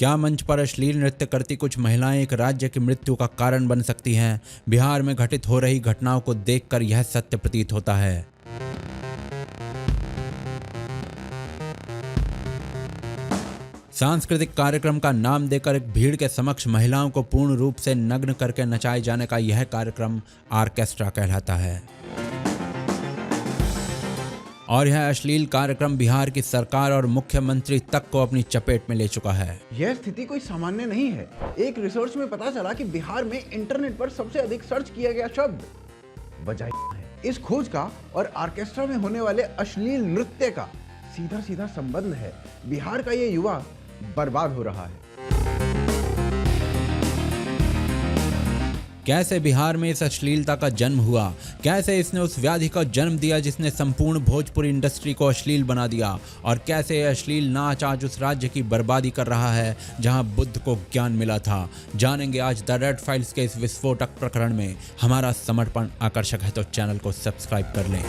क्या मंच पर अश्लील नृत्य करती कुछ महिलाएं एक राज्य की मृत्यु का कारण बन सकती हैं? बिहार में घटित हो रही घटनाओं को देखकर यह सत्य प्रतीत होता है। सांस्कृतिक कार्यक्रम का नाम देकर एक भीड़ के समक्ष महिलाओं को पूर्ण रूप से नग्न करके नचाए जाने का यह कार्यक्रम आर्केस्ट्रा कहलाता है। और यह अश्लील कार्यक्रम बिहार की सरकार और मुख्यमंत्री तक को अपनी चपेट में ले चुका है। यह स्थिति कोई सामान्य नहीं है। एक रिसर्च में पता चला कि बिहार में इंटरनेट पर सबसे अधिक सर्च किया गया शब्द बजाई है। इस खोज का और आर्केस्ट्रा में होने वाले अश्लील नृत्य का सीधा सीधा संबंध है। बिहार का ये युवा बर्बाद हो रहा है। कैसे बिहार में इस अश्लीलता का जन्म हुआ? कैसे इसने उस व्याधि का जन्म दिया जिसने संपूर्ण भोजपुरी इंडस्ट्री को अश्लील बना दिया? और कैसे यह अश्लील नाच आज उस राज्य की बर्बादी कर रहा है जहां बुद्ध को ज्ञान मिला था? जानेंगे आज द रेड फाइल्स के इस विस्फोटक प्रकरण में। हमारा समर्पण आकर्षक है तो चैनल को सब्सक्राइब कर लें।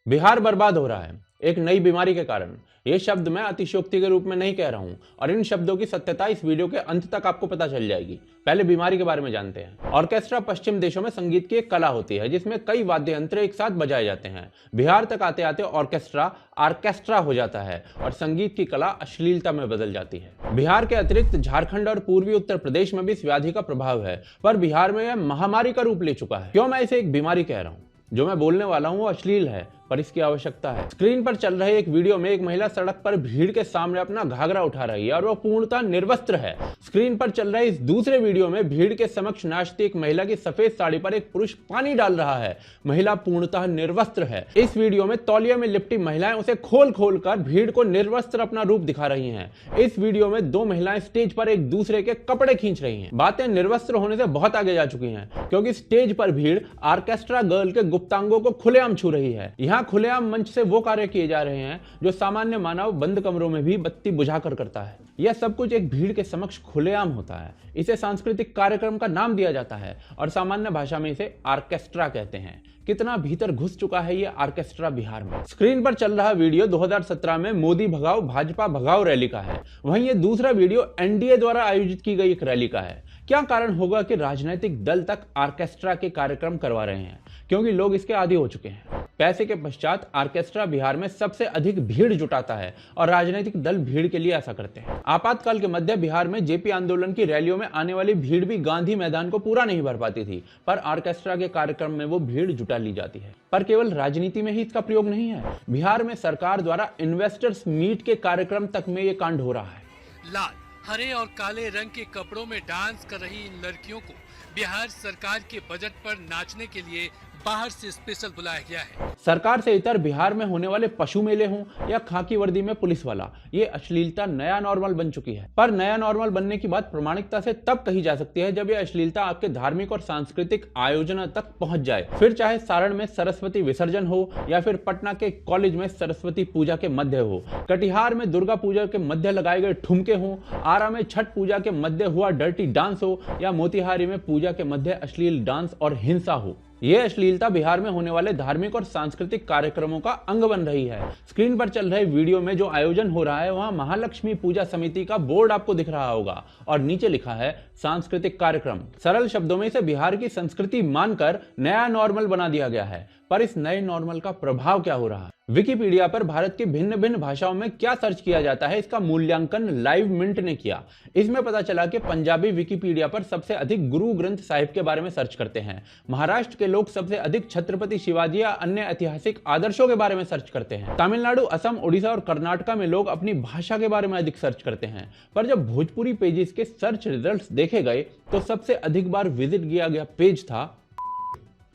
बिहार बर्बाद हो रहा है एक नई बीमारी के कारण। ये शब्द मैं अतिशयोक्ति के रूप में नहीं कह रहा हूं और इन शब्दों की सत्यता इस वीडियो के अंत तक आपको पता चल जाएगी। पहले बीमारी के बारे में जानते हैं। ऑर्केस्ट्रा पश्चिम देशों में संगीत की एक कला होती है जिसमें कई वाद्य यंत्र एक साथ बजाए जाते हैं। बिहार तक आते आते ऑर्केस्ट्रा आर्केस्ट्रा हो जाता है और संगीत की कला अश्लीलता में बदल जाती है। बिहार के अतिरिक्त झारखंड और पूर्वी उत्तर प्रदेश में भी इस व्याधि का प्रभाव है, पर बिहार में यह महामारी का रूप ले चुका है। क्यों मैं इसे एक बीमारी कह रहा हूं? जो मैं बोलने वाला हूं वो अश्लील है, पर इसकी आवश्यकता है। स्क्रीन पर चल रहे एक वीडियो में एक महिला सड़क पर भीड़ के सामने अपना घाघरा उठा रही है और वो पूर्णतः निर्वस्त्र है। स्क्रीन पर चल रहे इस दूसरे वीडियो में भीड़ के समक्ष नाचती एक महिला की सफेद साड़ी पर एक पुरुष पानी डाल रहा है। महिला पूर्णतः निर्वस्त्र है। इस वीडियो में तौलिया में लिपटी महिलाएं उसे खोल खोल कर भीड़ को निर्वस्त्र अपना रूप दिखा रही है। इस वीडियो में दो महिलाएं स्टेज पर एक दूसरे के कपड़े खींच रही है। बातें निर्वस्त्र होने से बहुत आगे जा चुकी है, क्योंकि स्टेज पर भीड़ आर्केस्ट्रा गर्ल के गुप्तांगों को खुलेआम छू रही है। यहाँ खुलेआम मंच से वो कार्य किए जा रहे हैं जो सामान्य मानव बंद कमरों में भी बत्ती बुझाकर करता है। यह सब कुछ एक भीड़ के समक्ष खुलेआम होता है। इसे सांस्कृतिक कार्यक्रम का नाम दिया जाता है और सामान्य भाषा में इसे आर्केस्ट्रा कहते हैं। कितना भीतर घुस चुका है ये आर्केस्ट्रा बिहार में। स्क्रीन पर चल रहा वीडियो 2017 में मोदी भगाओ भाजपा भगाओ रैली का है। वहीं ये दूसरा वीडियो एनडीए द्वारा आयोजित की गई एक रैली का है। क्या कारण होगा कि राजनीतिक दल तक आर्केस्ट्रा के कार्यक्रम करवा रहे हैं? क्योंकि लोग इसके आदी हो चुके हैं। पैसे के पश्चात आर्केस्ट्रा बिहार में सबसे अधिक भीड़ जुटाता है और राजनीतिक दल भीड़ के लिए ऐसा करते हैं। आपातकाल के मध्य बिहार में जेपी आंदोलन की रैलियों में आने वाली भीड़ भी गांधी मैदान को पूरा नहीं भर पाती थी, पर आर्केस्ट्रा के कार्यक्रम में वो भीड़ जुटा ली जाती है। पर केवल राजनीति में ही इसका प्रयोग नहीं है। बिहार में सरकार द्वारा इन्वेस्टर्स मीट के कार्यक्रम तक में ये कांड हो रहा है। लाल, हरे और काले रंग के कपड़ों में डांस कर रही इन लड़कियों को बिहार सरकार के बजट पर नाचने के लिए बाहर से स्पेशल बुलाया गया है। सरकार से इतर बिहार में होने वाले पशु मेले हों या खाकी वर्दी में पुलिस वाला, ये अश्लीलता नया नॉर्मल बन चुकी है। पर नया नॉर्मल बनने की बात प्रामाणिकता से तब कही जा सकती है जब ये अश्लीलता आपके धार्मिक और सांस्कृतिक आयोजनों तक पहुंच जाए। फिर चाहे सारण में सरस्वती विसर्जन हो या फिर पटना के कॉलेज में सरस्वती पूजा के मध्य हो, कटिहार में दुर्गा पूजा के मध्य लगाए गए ठुमके हों, आरा में छठ पूजा के मध्य हुआ डर्टी डांस हो या मोतिहारी में पूजा के मध्य अश्लील डांस और हिंसा हो। ये अश्लीलता बिहार में होने वाले धार्मिक और सांस्कृतिक कार्यक्रमों का अंग बन रही है। स्क्रीन पर चल रहे वीडियो में जो आयोजन हो रहा है वहां महालक्ष्मी पूजा समिति का बोर्ड आपको दिख रहा होगा और नीचे लिखा है सांस्कृतिक कार्यक्रम। सरल शब्दों में इसे बिहार की संस्कृति मानकर नया नॉर्मल बना दिया गया है। पर इस नए नॉर्मल का प्रभाव क्या हो रहा है? विकिपीडिया पर भारत की भिन्न भिन्न भाषाओं में क्या सर्च किया जाता है, इसका मूल्यांकन लाइव मिंट ने किया। इसमें पता चला कि पंजाबी विकिपीडिया पर सबसे अधिक गुरु ग्रंथ साहिब के बारे में सर्च करते हैं। महाराष्ट्र के लोग सबसे अधिक छत्रपति शिवाजी या अन्य ऐतिहासिक आदर्शों के बारे में सर्च करते हैं। तमिलनाडु, असम, उड़ीसा और कर्नाटक में लोग अपनी भाषा के बारे में अधिक सर्च करते हैं। पर जब भोजपुरी पेजेस के सर्च रिजल्ट्स देखे गए तो सबसे अधिक बार विजिट किया गया पेज था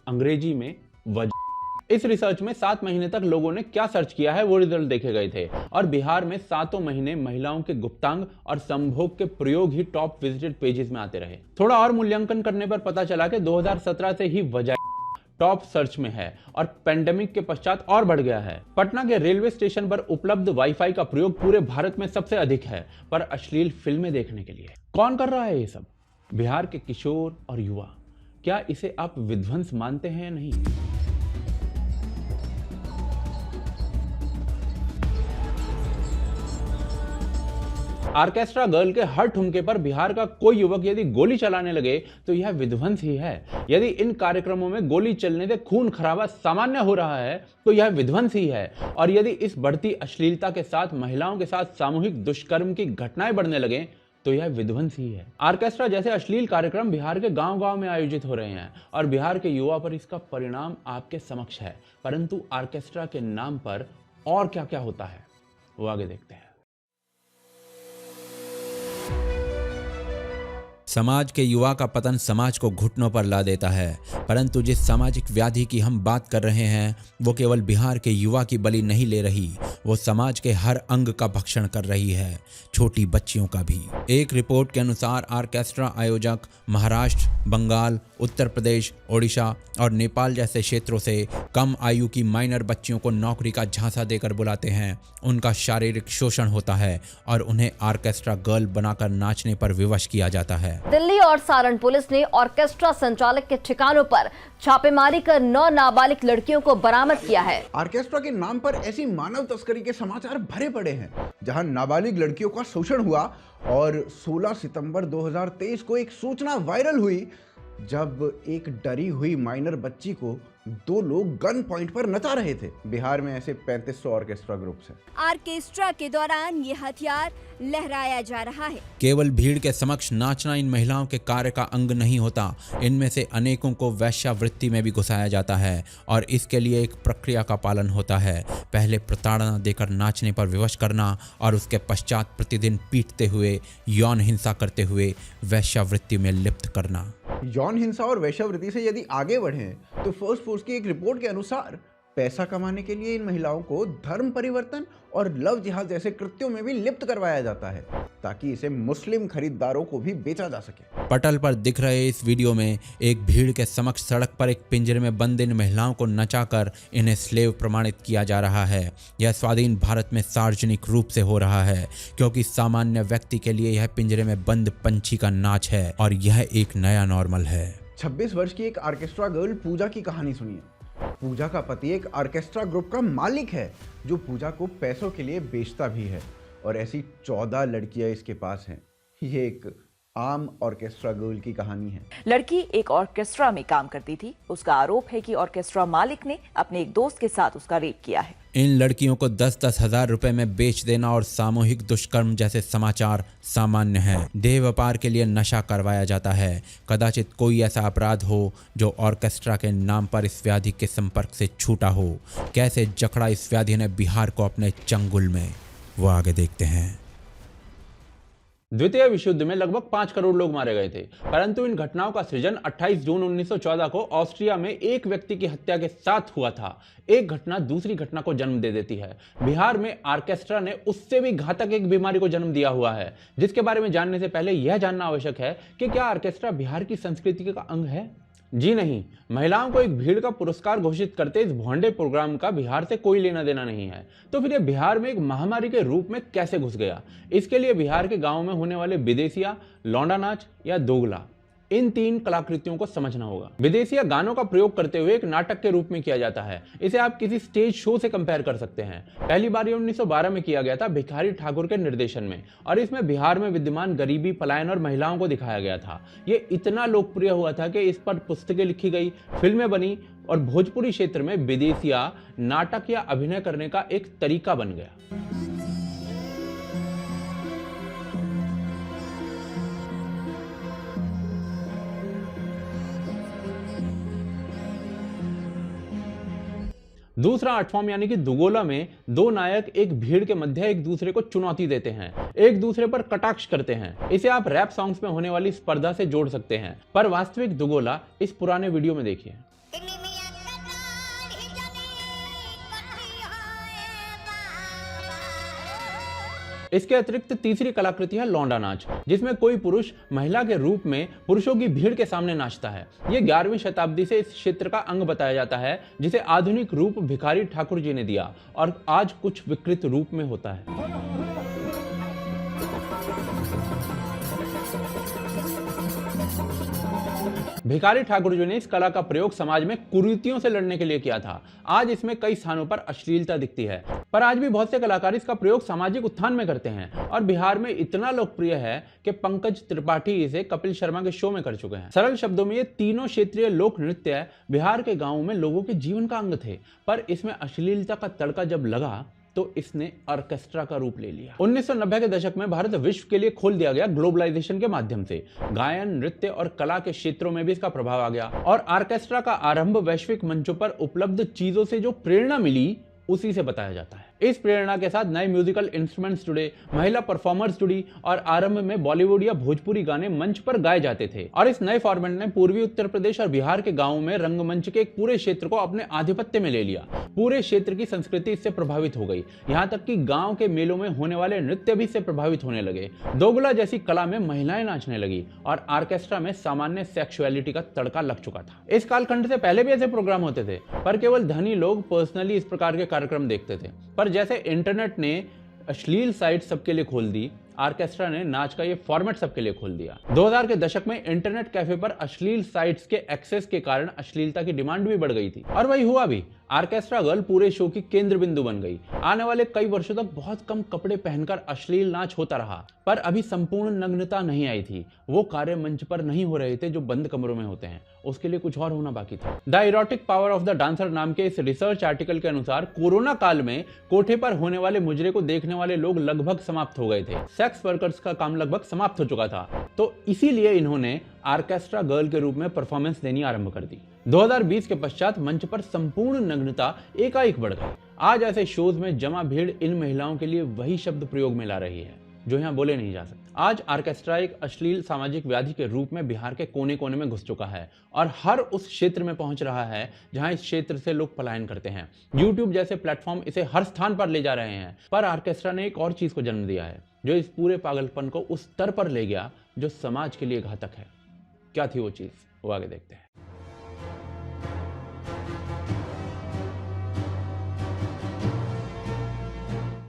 अंग्रेजी में वजह। इस रिसर्च में 7 महीने तक लोगों ने क्या सर्च किया है वो रिजल्ट देखे गए थे और बिहार में 7 महीने महिलाओं के गुप्तांग और संभोग के प्रयोग ही टॉप विजिटेड पेजेस में आते रहे। थोड़ा और मूल्यांकन करने पर पता चला कि 2017 से ही वजह टॉप सर्च में है और पेंडेमिक के पश्चात और बढ़ गया है। पटना के रेलवे स्टेशन पर उपलब्ध वाईफाई का प्रयोग पूरे भारत में सबसे अधिक है, पर अश्लील फिल्में देखने के लिए। कौन कर रहा है ये सब? बिहार के किशोर और युवा, क्या इसे आप विध्वंस मानते हैं या नहीं? आर्केस्ट्रा गर्ल के हर ठुमके पर बिहार का कोई युवक यदि गोली चलाने लगे तो यह विध्वंस ही है। यदि इन कार्यक्रमों में गोली चलने से खून खराबा सामान्य हो रहा है तो यह विध्वंस ही है। और यदि इस बढ़ती अश्लीलता के साथ महिलाओं के साथ सामूहिक दुष्कर्म की घटनाएं बढ़ने लगे तो यह विध्वंस ही है। आर्केस्ट्रा जैसे अश्लील कार्यक्रम बिहार के गांव-गांव में आयोजित हो रहे हैं और बिहार के युवा पर इसका परिणाम आपके समक्ष है। परंतु आर्केस्ट्रा के नाम पर और क्या क्या होता है वो आगे देखते हैं। समाज के युवा का पतन समाज को घुटनों पर ला देता है, परंतु जिस सामाजिक व्याधि की हम बात कर रहे हैं वो केवल बिहार के युवा की बलि नहीं ले रही, वो समाज के हर अंग का भक्षण कर रही है, छोटी बच्चियों का भी। एक रिपोर्ट के अनुसार आर्केस्ट्रा आयोजक महाराष्ट्र, बंगाल, उत्तर प्रदेश, ओडिशा और नेपाल जैसे क्षेत्रों से कम आयु की माइनर बच्चियों को नौकरी का झांसा देकर बुलाते हैं। उनका शारीरिक शोषण होता है और उन्हें आर्केस्ट्रा गर्ल बनाकर नाचने पर विवश किया जाता है। दिल्ली और सारण पुलिस ने ऑर्केस्ट्रा संचालक के ठिकानों पर छापेमारी कर 9 नाबालिग लड़कियों को बरामद किया है। आर्केस्ट्रा के नाम पर ऐसी मानव तस्करी के समाचार भरे पड़े हैं, जहां नाबालिग लड़कियों का शोषण हुआ। और 16 सितंबर 2023 को एक सूचना वायरल हुई जब एक डरी हुई माइनर बच्ची को 2 लोग गन पॉइंट पर नचा रहे थे। बिहार में ऐसे 3500 ऑर्केस्ट्रा ग्रुप्स हैं। आर्केस्ट्रा के दौरान ये हथियार लहराया जा रहा है। केवल भीड़ के समक्ष नाचना इन महिलाओं के कार्य का अंग नहीं होता, इनमें से अनेकों को वेश्यावृत्ति में भी घुसाया जाता है और इसके लिए एक प्रक्रिया का पालन होता है। पहले प्रताड़ना देकर नाचने पर विवश करना और उसके पश्चात प्रतिदिन पीटते हुए, यौन हिंसा करते हुए वेश्यावृत्ति में लिप्त करना। यौन हिंसा और वेश्यावृत्ति से यदि आगे बढ़ें तो फर्स्ट फोर्स की एक रिपोर्ट के अनुसार पैसा कमाने के लिए इन महिलाओं को धर्म परिवर्तन और लव जिहाद जैसे कृत्यों में भी लिप्त करवाया जाता है ताकि इसे मुस्लिम खरीदारों को भी बेचा जा सके। पटल पर दिख रहे इस वीडियो में एक भीड़ के समक्ष सड़क पर एक पिंजरे में बंद इन महिलाओं को नचाकर इन्हें स्लेव प्रमाणित किया जा रहा है। यह स्वाधीन भारत में सार्वजनिक रूप से हो रहा है क्योंकि सामान्य व्यक्ति के लिए यह पिंजरे में बंद पंछी का नाच है और यह एक नया नॉर्मल है। 26 वर्ष की एक आर्केस्ट्रा गर्ल पूजा की कहानी सुनिए। पूजा का पति एक आर्केस्ट्रा ग्रुप का मालिक है जो पूजा को पैसों के लिए बेचता भी है और ऐसी 14 लड़कियां इसके पास हैं। ये एक आम ऑर्केस्ट्रा गर्ल की कहानी है। लड़की एक ऑर्केस्ट्रा में काम करती थी। उसका आरोप है कि ऑर्केस्ट्रा मालिक ने अपने एक दोस्त के साथ उसका रेप किया है। इन लड़कियों को 10-10 हजार रुपए में बेच देना और सामूहिक दुष्कर्म जैसे समाचार सामान्य हैं। देह व्यापार के लिए नशा करवाया जाता है। कदाचित कोई ऐसा अपराध हो जो ऑर्केस्ट्रा के नाम पर इस व्याधि के संपर्क से छूटा हो। कैसे जकड़ा इस व्याधि ने बिहार को अपने चंगुल में, वो आगे देखते हैं। द्वितीय विश्व युद्ध में लगभग 5 करोड़ लोग मारे गए थे, परंतु इन घटनाओं का सृजन 28 जून 1914 को ऑस्ट्रिया में एक व्यक्ति की हत्या के साथ हुआ था। एक घटना दूसरी घटना को जन्म दे देती है। बिहार में आर्केस्ट्रा ने उससे भी घातक एक बीमारी को जन्म दिया हुआ है, जिसके बारे में जानने से पहले यह जानना आवश्यक है कि क्या आर्केस्ट्रा बिहार की संस्कृति का अंग है? जी नहीं। महिलाओं को एक भीड़ का पुरस्कार घोषित करते इस भोंडे प्रोग्राम का बिहार से कोई लेना देना नहीं है। तो फिर यह बिहार में एक महामारी के रूप में कैसे घुस गया? इसके लिए बिहार के गांवों में होने वाले विदेशिया, लौंडा नाच या दोगला, इन 3 कलाकृतियों को समझना होगा। विदेशिया गानों का प्रयोग करते हुए एक नाटक के रूप में किया जाता है। इसे आप किसी स्टेज शो से कंपेयर कर सकते हैं। पहली बार 1912 में किया गया था भिखारी ठाकुर के निर्देशन में और इसमें बिहार में विद्यमान गरीबी, पलायन और महिलाओं को दिखाया गया था। ये इतना लोकप्रिय हुआ था कि इस पर पुस्तकें लिखी गई, फिल्में बनी और भोजपुरी क्षेत्र में विदेशिया नाटक या अभिनय करने का एक तरीका बन गया। दूसरा आर्ट फॉर्म यानी कि दुगोला में 2 नायक एक भीड़ के मध्य एक दूसरे को चुनौती देते हैं, एक दूसरे पर कटाक्ष करते हैं। इसे आप रैप सॉन्ग्स में होने वाली स्पर्धा से जोड़ सकते हैं, पर वास्तविक दुगोला इस पुराने वीडियो में देखिए। इसके अतिरिक्त तीसरी कलाकृति है लौंडा नाच, जिसमें कोई पुरुष महिला के रूप में पुरुषों की भीड़ के सामने नाचता है। यह 11वीं शताब्दी से इस क्षेत्र का अंग बताया जाता है, जिसे आधुनिक रूप भिखारी ठाकुर जी ने दिया और आज कुछ विकृत रूप में होता है। भिखारी ठाकुर जी ने इस कला का प्रयोग समाज में कुरीतियों से लड़ने के लिए किया था। आज इसमें कई स्थानों पर अश्लीलता दिखती है, पर आज भी बहुत से कलाकार इसका प्रयोग सामाजिक उत्थान में करते हैं और बिहार में इतना लोकप्रिय है कि पंकज त्रिपाठी इसे कपिल शर्मा के शो में कर चुके हैं। सरल शब्दों में ये तीनों क्षेत्रीय लोक नृत्य बिहार के गाँवों में लोगों के जीवन का अंग थे, पर इसमें अश्लीलता का तड़का जब लगा तो इसने ऑर्केस्ट्रा का रूप ले लिया। 1990 के दशक में भारत विश्व के लिए खोल दिया गया ग्लोबलाइजेशन के माध्यम से। गायन, नृत्य और कला के क्षेत्रों में भी इसका प्रभाव आ गया और ऑर्केस्ट्रा का आरंभ वैश्विक मंचों पर उपलब्ध चीजों से जो प्रेरणा मिली उसी से बताया जाता है। इस प्रेरणा के साथ नए म्यूजिकल इंस्ट्रूमेंट्स जुड़े, महिला परफॉर्मर्स जुड़ी और आरंभ में बॉलीवुड या भोजपुरी गाने मंच पर गाए जाते थे। और इस नए फॉर्मेट ने पूर्वी उत्तर प्रदेश और बिहार के गांवों में रंगमंच के एक पूरे क्षेत्र को अपने आधिपत्य में ले लिया। पूरे क्षेत्र की संस्कृति इससे प्रभावित हो गई, यहाँ तक कि गाँव के मेलों में होने वाले नृत्य भी इससे प्रभावित होने लगे। दोगला जैसी कला में महिलाएं नाचने लगी और ऑर्केस्ट्रा में सामान्य सेक्सुअलिटी का तड़का लग चुका था। इस कालखंड से पहले भी ऐसे प्रोग्राम होते थे, पर केवल धनी लोग पर्सनली इस प्रकार के कार्यक्रम देखते थे। पर जैसे इंटरनेट ने अश्लील साइट सबके लिए खोल दी, ऑर्केस्ट्रा ने नाच का ये फॉर्मेट सबके लिए खोल दिया। 2000 के दशक में इंटरनेट कैफे पर अश्लील साइट्स के एक्सेस के कारण अश्लीलता की डिमांड भी बढ़ गई थी और वही हुआ भी। ऑर्केस्ट्रा गर्ल पूरे शो की केंद्र बिंदु बन गई। आने वाले कई वर्षों तक बहुत कम कपड़े पहनकर अश्लील नाच होता रहा, पर अभी संपूर्ण नग्नता नहीं आई थी। वो कार्य मंच पर नहीं हो रहे थे जो बंद कमरों में होते हैं, उसके लिए कुछ और होना बाकी था। The erotic power of the dancer नाम के इस रिसर्च आर्टिकल के अनुसार कोरोना काल में कोठे पर होने वाले मुजरे को देखने वाले लोग लगभग समाप्त हो गए थे। सेक्स वर्कर्स का काम लगभग समाप्त हो चुका था, तो इसीलिए इन्होंने ऑर्केस्ट्रा गर्ल के रूप में परफॉर्मेंस देनी आरंभ कर दी। 2020 के पश्चात मंच पर संपूर्ण नग्नता एकाएक बढ़ गई। आज ऐसे शोज में जमा भीड़ इन महिलाओं के लिए वही शब्द प्रयोग में ला रही है जो यहाँ बोले नहीं जा सकते। आज ऑर्केस्ट्रा एक अश्लील सामाजिक व्याधि के रूप में बिहार के कोने कोने में घुस चुका है और हर उस क्षेत्र में पहुंच रहा है जहां इस क्षेत्र से लोग पलायन करते हैं। YouTube जैसे प्लेटफॉर्म इसे हर स्थान पर ले जा रहे हैं, पर ऑर्केस्ट्रा ने एक और चीज को जन्म दिया है जो इस पूरे पागलपन को उस स्तर पर ले गया जो समाज के लिए घातक है। क्या थी वो चीज, वो आगे देखते हैं।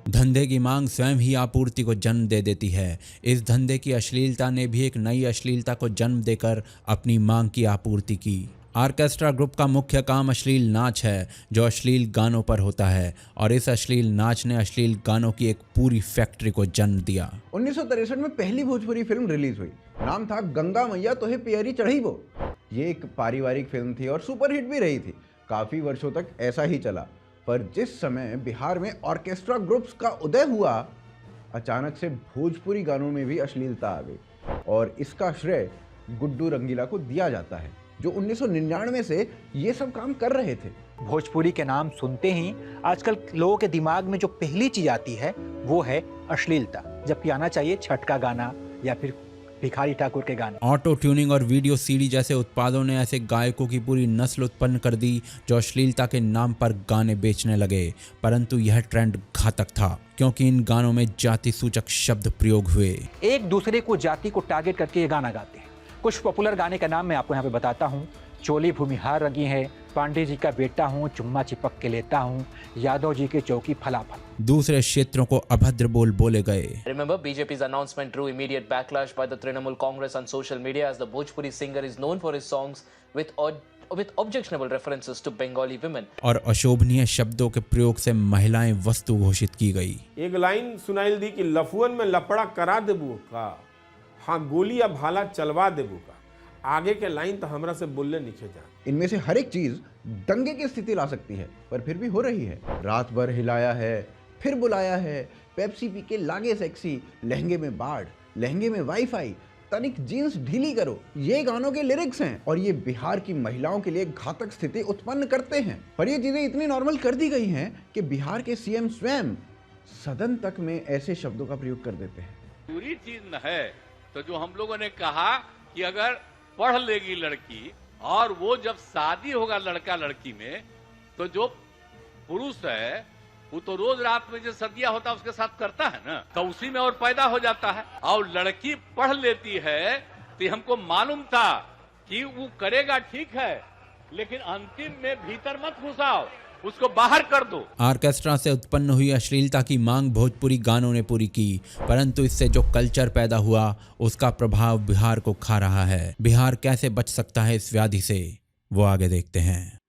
धंधे की मांग स्वयं ही आपूर्ति को जन्म दे देती है। इस धंधे की अश्लीलता ने भी एक नई अश्लीलता को जन्म देकर अपनी मांग की आपूर्ति की। ऑर्केस्ट्रा ग्रुप का मुख्य काम अश्लील नाच है जो अश्लील गानों पर होता है और इस अश्लील नाच ने अश्लील गानों की एक पूरी फैक्ट्री को जन्म दिया। 1963 में पहली भोजपुरी फिल्म रिलीज हुई। नाम था गंगा मैया तोहे प्यारी चढ़ी वो। ये एक पारिवारिक फिल्म थी और सुपरहिट भी रही थी। काफी वर्षों तक ऐसा ही चला, पर जिस समय बिहार में ऑर्केस्ट्रा ग्रुप्स का उदय हुआ, अचानक से भोजपुरी गानों में भी अश्लीलता आ गई और इसका श्रेय गुड्डू रंगीला को दिया जाता है जो 1999 से ये सब काम कर रहे थे। भोजपुरी के नाम सुनते ही आजकल लोगों के दिमाग में जो पहली चीज आती है वो है अश्लीलता, जबकि आना चाहिए छठ का गाना या फिर भिखारी ठाकुर के गाने। ऑटो ट्यूनिंग और वीडियो सीडी जैसे उत्पादों ने ऐसे गायकों की पूरी नस्ल उत्पन्न कर दी जो अश्लीलता के नाम पर गाने बेचने लगे। परंतु यह ट्रेंड घातक था क्योंकि इन गानों में जाति सूचक शब्द प्रयोग हुए। एक दूसरे को जाति को टारगेट करके ये गाना गाते हैं। कुछ पॉपुलर गाने का नाम मैं आपको यहाँ पे बताता हूँ। चोली भूमिहार रंगी है, पांडे जी का बेटा हूँ, चुम्मा चिपक के लेता हूँ, यादव जी के चौकी फलाफल। दूसरे क्षेत्रों को अभद्र बोल बोले गए। Remember, BJP's announcement drew immediate backlash by the Trinamool Congress on social media as the Bhojpuri singer is known for his songs with objectionable references to Bengali women. और अशोभनीय शब्दों के प्रयोग से महिलाएं वस्तु घोषित की गई। एक लाइन सुनाई दी कि लफुअन में लपड़ा करा देबू का, हाँ गोली या भाला चलवा देबू का। आगे के लाइन तो हमरा से बोलने नीचे जा। इनमें से हर एक चीज दंगे की स्थिति ला सकती है, पर फिर भी हो रही है। रात भर हिलाया है, फिर बुलाया है, पेप्सी पी के लागे सेक्सी, लहंगे में बाढ़, लहंगे में वाईफाई, तनिक जीन्स ढीली करो, ये गानों के लिरिक्स हैं और ये बिहार की महिलाओं के लिए घातक स्थिति उत्पन्न करते हैं। पर ये चीजें इतनी नॉर्मल कर दी गई हैं कि बिहार के सीएम स्वयं सदन तक में ऐसे शब्दों का प्रयोग कर देते हैं। पूरी चीज न है तो जो हम लोगों ने कहा कि अगर पढ़ लेगी लड़की और वो जब शादी होगा लड़का लड़की में, तो जो पुरुष है वो तो रोज रात में जो सदिया होता है उसके साथ करता है ना, तो उसी में और पैदा हो जाता है। और लड़की पढ़ लेती है तो हमको मालूम था कि वो करेगा ठीक है, लेकिन अंतिम में भीतर मत घुसाओ, उसको बाहर कर दो। आर्केस्ट्रा से उत्पन्न हुई अश्लीलता की मांग भोजपुरी गानों ने पूरी की, परंतु इससे जो कल्चर पैदा हुआ उसका प्रभाव बिहार को खा रहा है। बिहार कैसे बच सकता है इस व्याधि से, वो आगे देखते हैं।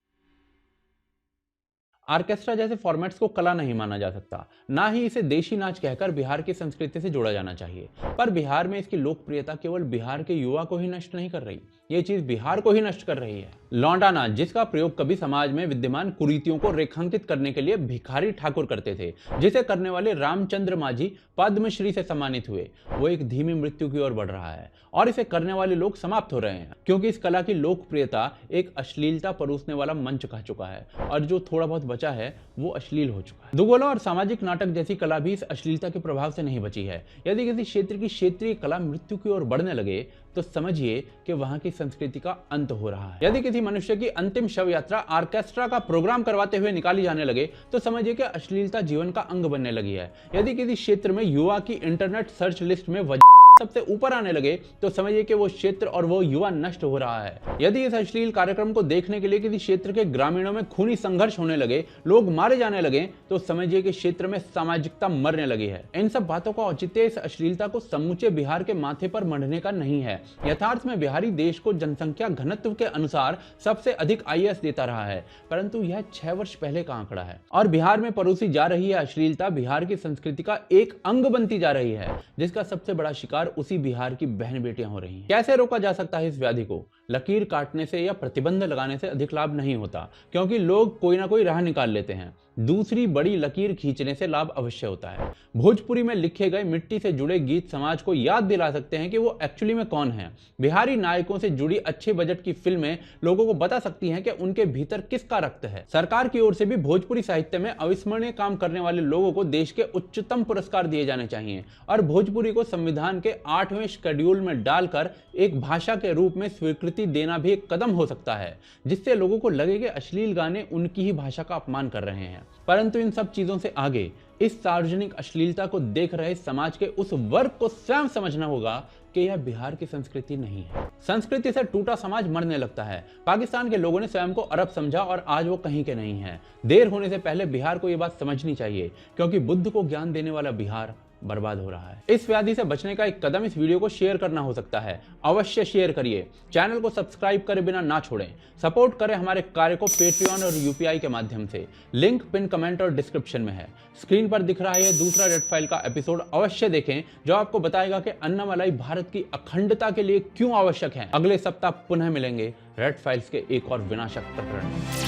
आर्केस्ट्रा जैसे फॉर्मेट्स को कला नहीं माना जा सकता, ना ही इसे देशी नाच कहकर बिहार की संस्कृति से जोड़ा जाना चाहिए। पर बिहार में इसकी लोकप्रियता केवल बिहार के युवा को ही नष्ट नहीं कर रही, ये चीज बिहार को ही नष्ट कर रही है। लौंडा नाच, जिसका प्रयोग कभी समाज में विद्यमान कुरीतियों को रेखांकित करने के लिए भिखारी ठाकुर करते थे, जिसे करने वाले रामचंद्र माझी पद्मश्री से सम्मानित हुए, वो एक धीमी मृत्यु की ओर बढ़ रहा है और इसे करने वाले लोग समाप्त हो रहे हैं, क्योंकि इस कला की लोकप्रियता एक अश्लीलता परोसने वाला मंच कह चुका है और जो थोड़ा बहुत बचा है वो अश्लील हो चुका है। दुगोला और सामाजिक नाटक जैसी कला भी इस अश्लीलता के प्रभाव से नहीं बची है। यदि किसी क्षेत्र की क्षेत्रीय कला मृत्यु की ओर बढ़ने लगे तो समझिए कि वहां की संस्कृति का अंत हो रहा है। यदि किसी मनुष्य की अंतिम शव यात्रा आर्केस्ट्रा का प्रोग्राम करवाते हुए निकाली जाने लगे तो समझिए कि अश्लीलता जीवन का अंग बनने लगी है। यदि किसी क्षेत्र में युवा की इंटरनेट सर्च लिस्ट में सबसे ऊपर आने लगे तो समझिए कि वो क्षेत्र और वो युवा नष्ट हो रहा है। यदि इस अश्लील कार्यक्रम को देखने के लिए किसी क्षेत्र के ग्रामीणों में खूनी संघर्ष होने लगे, लोग मारे जाने लगे, तो समझिए कि क्षेत्र में सामाजिकता मरने लगी है। इन सब बातों का औचित्य इस अश्लीलता को समूचे बिहार के माथे पर मढ़ने का नहीं है। यथार्थ में बिहारी देश को जनसंख्या घनत्व के अनुसार सबसे अधिक IAS देता रहा है, परंतु यह 6 वर्ष पहले का आंकड़ा है और बिहार में परोसी जा रही है अश्लीलता बिहार की संस्कृति का एक अंग बनती जा रही है, जिसका सबसे बड़ा शिकार उसी बिहार की बहन बेटियां हो रही हैं। कैसे रोका जा सकता है इस व्याधि को? लकीर काटने से या प्रतिबंध लगाने से अधिक लाभ नहीं होता, क्योंकि लोग कोई ना कोई राह निकाल लेते हैं। दूसरी बड़ी लकीर खींचने से लाभ अवश्य होता है। भोजपुरी में लिखे गए मिट्टी से जुड़े गीत समाज को याद दिला सकते हैं कि वो एक्चुअली में कौन है। बिहारी नायकों से जुड़ी अच्छे बजट की फिल्में लोगों को बता सकती हैं कि उनके भीतर किसका रक्त है। सरकार की ओर से भी भोजपुरी साहित्य में अविस्मरणीय काम करने वाले लोगों को देश के उच्चतम पुरस्कार दिए जाने चाहिए और भोजपुरी को संविधान के 8वें शेड्यूल में डालकर एक भाषा के रूप में स्वीकृति देना भी एक कदम हो सकता है, जिससे लोगों को लगे कि अश्लील गाने उनकी ही भाषा का अपमान कर रहे हैं। परंतु इन सब चीजों से आगे इस सार्वजनिक अश्लीलता को देख रहे समाज के उस वर्ग को स्वयं समझना होगा कि यह बिहार की संस्कृति नहीं है। संस्कृति से टूटा समाज मरने लगता है। पाकिस्तान के लोगों ने स्वयं को अरब समझा और आज वो कहीं के नहीं है। देर होने से पहले बिहार को यह बात समझनी चाहिए, क्योंकि बुद्ध को ज्ञान देने वाला बिहार बर्बाद हो रहा है। इस व्याधि से बचने का एक कदम इस वीडियो को शेयर करना हो सकता है। अवश्य शेयर करिए, चैनल को सब्सक्राइब करे बिना ना छोड़ें, सपोर्ट करें हमारे कार्य को पेट्रियन और UPI के माध्यम से। लिंक पिन कमेंट और डिस्क्रिप्शन में है। स्क्रीन पर दिख रहा है दूसरा रेड फाइल का एपिसोड, अवश्य देखें, जो आपको बताएगा कि अन्नमलाई भारत की अखंडता के लिए क्यों आवश्यक है। अगले सप्ताह पुनः मिलेंगे रेड फाइल्स के एक और विनाशक प्रकरण।